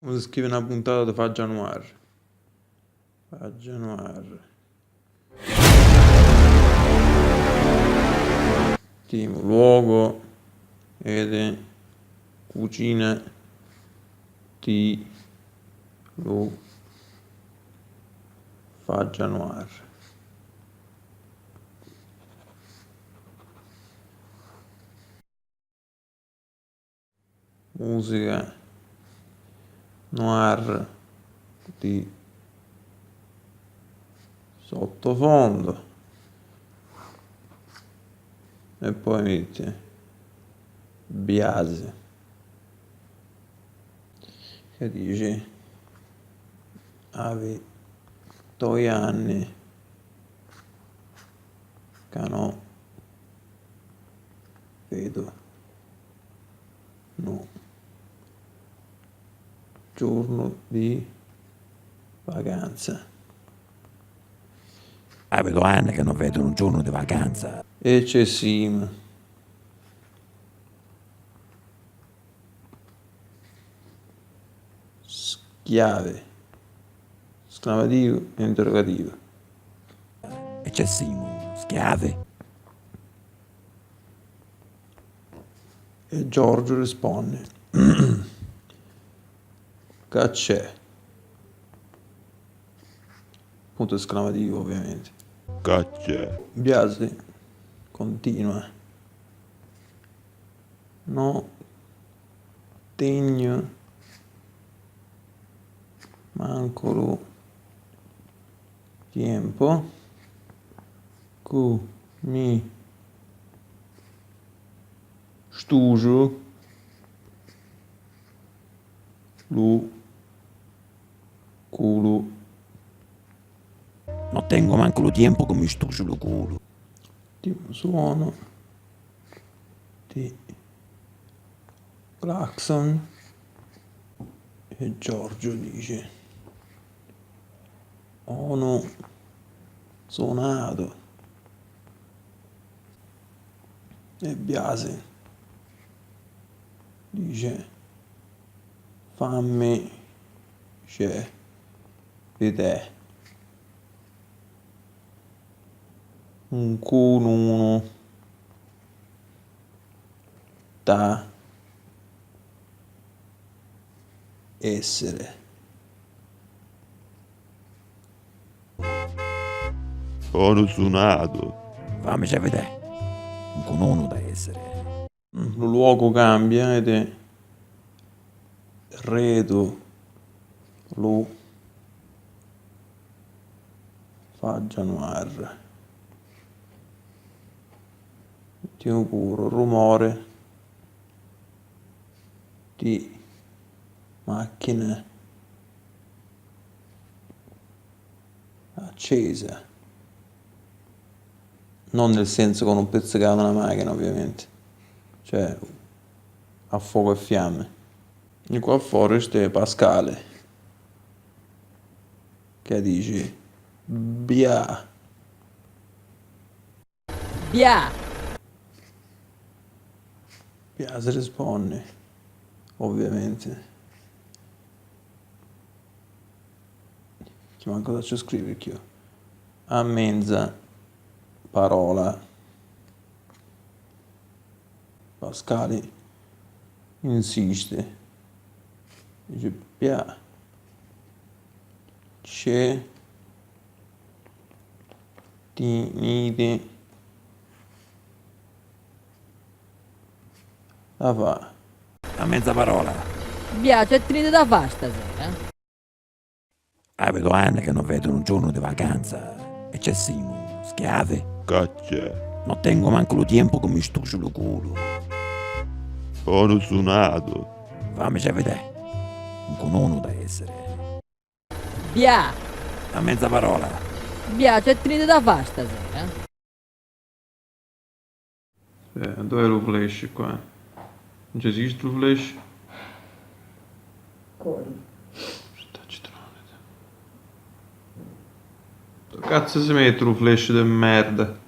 Come si scrive una puntata di Faggia Noir? Faggia Noir. Primo luogo ed cucina di lo Faggia Noir. Musica noir di sottofondo e poi metti Biase che dice avevi 2 anni che no vedo no giorno di vacanza Vedo anni che non vedo un giorno di vacanza. eccessivo schiave esclamativo e interrogativo Eccessivo, schiave. e Giorgio risponde che c'è punto esclamativo ovviamente Caccia. Biasi continua no tegno manco lo tempo cu mi studio lo culo Non tengo manco lo tempo che mi sto sul culo. tipo suono di clacson e Giorgio dice ono suonato e Biasi dice fammi c'è vedere un culo da essere Sono suonato. Fammici vedere. Un conono da essere. lo luogo cambia ed è redo lo Faggia Noir mettiamo pure rumore di macchina accesa non nel senso con un pizzicato una macchina ovviamente cioè a fuoco e fiamme e qua fuori c'è Pascale che dice Bia Bia, Bia si risponde ovviamente che manco faccio scrivere io a mezza parola Pascale insiste dice Bia c'è timide la fa A mezza parola. Bia, c'è trino da fare stasera? Vedo anni che non vedo un giorno di vacanza. Eccessivo, schiave. Caccia. Non tengo manco lo tempo che mi sto sul culo. Sono suonato. Fammici vedere. Un conono da essere. Bia, A mezza parola. Bia, c'è trino da fare stasera? dove è lo flash qua? Non c'è esiste lo flash? Stacci trovando. Dove cazzo si mette lo flash del merda?